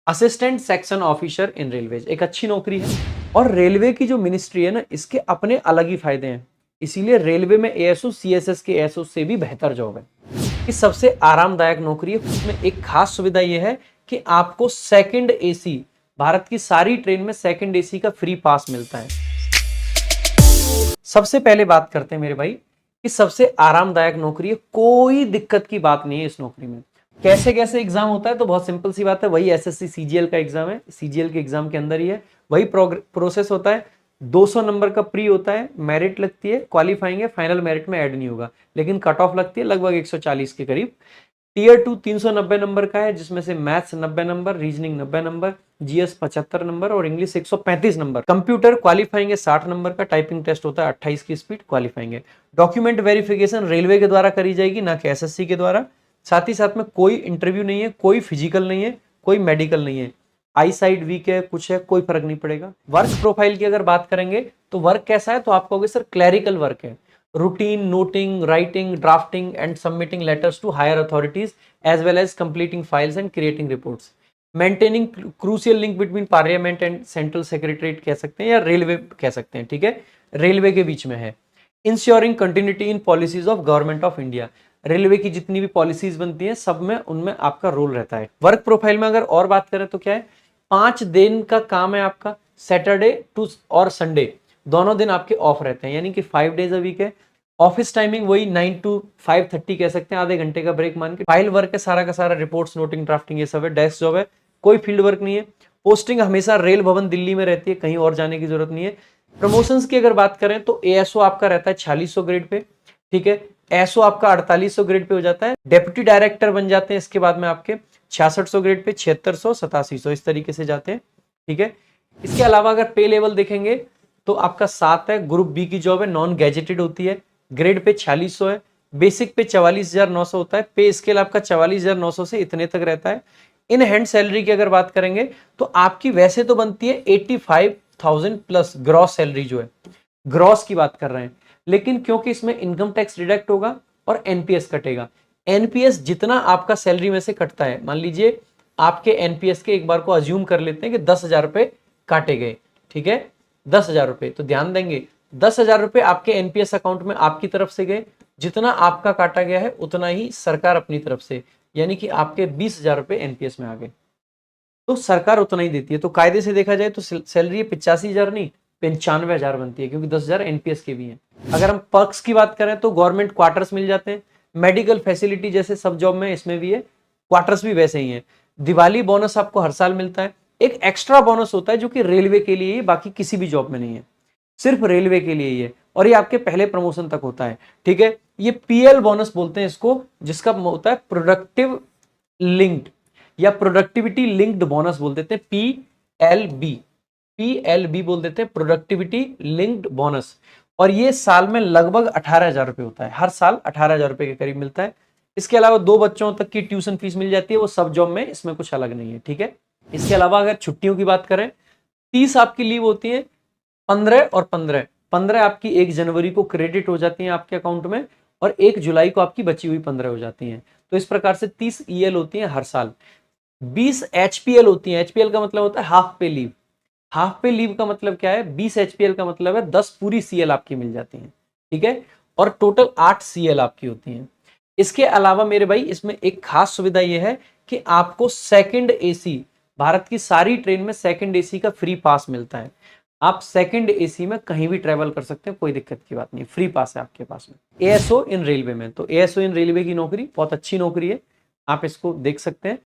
Assistant section officer in railways एक अच्छी नौकरी है। और रेलवे की जो मिनिस्ट्री है ना, इसके अपने अलग ही फायदे हैं। इसीलिए रेलवे में एएसओ सीएसएस के एएसओ से भी बेहतर जॉब है। कि सबसे आरामदायक नौकरी है। उसमें एक खास सुविधा यह है कि आपको सेकंड एसी, भारत की सारी ट्रेन में सेकंड एसी का फ्री पास मिलता है। सबसे पहले बात करते हैं मेरे भाई कि सबसे आरामदायक नौकरी है, कोई दिक्कत की बात नहीं है इस नौकरी में। कैसे कैसे एग्जाम होता है तो बहुत सिंपल सी बात है, वही एसएससी सीजीएल का एग्जाम है, सीजीएल के एग्जाम के अंदर ही है, वही प्रोसेस होता है। 200 नंबर का प्री होता है, मेरिट लगती है, क्वालिफाइंग है, फाइनल मेरिट में ऐड नहीं होगा, लेकिन कट ऑफ लगती है लगभग 140 के करीब। टीयर 2 390 नंबर का है, जिसमें से maths 90 number, reasoning 90 number, GS 75 number और इंग्लिश 135 नंबर। कंप्यूटर क्वालिफाइंग है 60 नंबर का, टाइपिंग टेस्ट होता है 28 की स्पीड, क्वालिफाइंग है। डॉक्यूमेंट वेरिफिकेशन रेलवे के द्वारा करी जाएगी, ना कि एसएससी के द्वारा। साथ ही साथ में कोई इंटरव्यू नहीं है, कोई फिजिकल नहीं है, कोई मेडिकल नहीं है। आई साइड वीक है, कुछ है, कोई फर्क नहीं पड़ेगा। वर्क प्रोफाइल की अगर बात करेंगे तो वर्क कैसा है, तो आप कहोगे सर क्लैरिकल वर्क है। routine noting, writing, drafting and submitting letters to higher authorities as well as completing files and creating reports. Maintaining crucial link between parliament and central secretariat कह सकते हैं या रेलवे कह सकते हैं, ठीक है, रेलवे के बीच में है। Ensuring continuity in policies of government of India, railway की जितनी भी पॉलिसीज बनती हैं सब में उनमें आपका रोल रहता है। वर्क प्रोफाइल में अगर और बात करें तो क्या है, 5 दिन का काम है आपका, सैटरडे टू और संडे दोनों दिन आपके ऑफ रहते हैं, यानी कि 5 डेज अ वीक है। ऑफिस टाइमिंग वही 9 to 5:30 कह सकते हैं, आधे घंटे का ब्रेक मान के। फाइल वर्क है सारा का सारा, रिपोर्ट्स, नोटिंग, ड्राफ्टिंग, ये सब है। डेस्क जॉब है, कोई फील्ड वर्क नहीं है। पोस्टिंग हमेशा रेल भवन दिल्ली में रहती है, कहीं और जाने की जरूरत नहीं है। प्रमोशंस की अगर बात करें तो एएसओ आपका रहता है 4600 ग्रेड पे, ठीक है। एसओ आपका 4800 ग्रेड पे हो जाता है। डेप्यूटी डायरेक्टर बन जाते हैं इसके बाद में आपके 6600 ग्रेड पे, 7600, 8700 इस तरीके से जाते हैं, ठीक है। इसके अलावा अगर पे लेवल देखेंगे तो आपका 7 है। ग्रुप बी की जॉब है, नॉन गैजेटेड होती है। ग्रेड पे 4600 है, बेसिक पे 44,900 होता है। पे स्केल आपका 44,900 से इतने तक रहता है। इन हैंड सैलरी की अगर बात करेंगे तो आपकी वैसे तो बनती है 85,000 प्लस ग्रॉस सैलरी जो है, ग्रॉस की बात कर रहे हैं, लेकिन क्योंकि इसमें इनकम टैक्स डिडक्ट होगा और एनपीएस कटेगा। एनपीएस जितना आपका सैलरी में से कटता है, मान लीजिए आपके एनपीएस के एक बार को अज्यूम कर लेते हैं कि 10,000 रुपए काटे गए, ठीक है, 10,000 रुपए, तो ध्यान देंगे 10,000 रुपए आपके एनपीएस अकाउंट में आपकी तरफ से गए, जितना आपका काटा गया है उतना ही सरकार अपनी तरफ से, यानी कि आपके 20,000 रुपए एनपीएस में आ गए, तो सरकार उतना ही देती है। तो कायदे से देखा जाए तो सैलरी 85,000 नहीं 95,000 बनती है, क्योंकि 10,000 एनपीएस के भी हैं। अगर हम पर्क्स की बात करें तो गवर्नमेंट क्वार्टर्स मिल जाते हैं, मेडिकल फैसिलिटी जैसे सब जॉब में इसमें भी है, क्वार्टर्स भी वैसे ही है। दिवाली बोनस आपको हर साल मिलता है। एक एक्स्ट्रा बोनस होता है जो कि रेलवे के लिए ही, बाकी किसी भी जॉब में नहीं है, सिर्फ रेलवे के लिए ही है, और ये आपके पहले प्रमोशन तक होता है, ठीक है। ये पीएल बोनस बोलते हैं इसको, जिसका होता है प्रोडक्टिव लिंक्ड या प्रोडक्टिविटी लिंक्ड बोनस बोल देते हैं, पीएलबी बोल देते हैं, प्रोडक्टिविटी लिंक्ड बोनस। और ये साल में लगभग 18,000 रुपए होता है, हर साल 18,000 रुपए के करीब मिलता है। इसके अलावा 2 बच्चों तक की ट्यूशन फीस मिल जाती है, वो सब जॉब में, इसमें कुछ अलग नहीं है, ठीक है। इसके अलावा अगर छुट्टियों की बात करें, 30 आपकी लीव होती है, 15 और 15 आपकी 1 जनवरी को क्रेडिट हो जाती है आपके अकाउंट में, और 1 जुलाई को आपकी बची हुई 15 हो जाती हैं। तो इस प्रकार से 30 ईएल होती हैं हर साल। 20 एचपीएल होती है। एचपीएल का मतलब होता है हाफ पे लीव। हाफ पे लीव का मतलब क्या है, 20 एचपीएल का मतलब है 10 पूरी सीएल आपकी मिल जाती है, ठीक है, और टोटल 8 सीएल आपकी होती हैं। इसके अलावा मेरे भाई इसमें एक खास सुविधा यह है कि आपको सेकंड एसी, भारत की सारी ट्रेन में सेकंड एसी का फ्री पास मिलता है। आप सेकंड एसी में कहीं भी ट्रेवल कर सकते हैं, कोई दिक्कत की बात नहीं, फ्री पास है आपके पास में। एएसओ इन रेलवे में, तो एएसओ इन रेलवे की नौकरी बहुत अच्छी नौकरी है, आप इसको देख सकते हैं।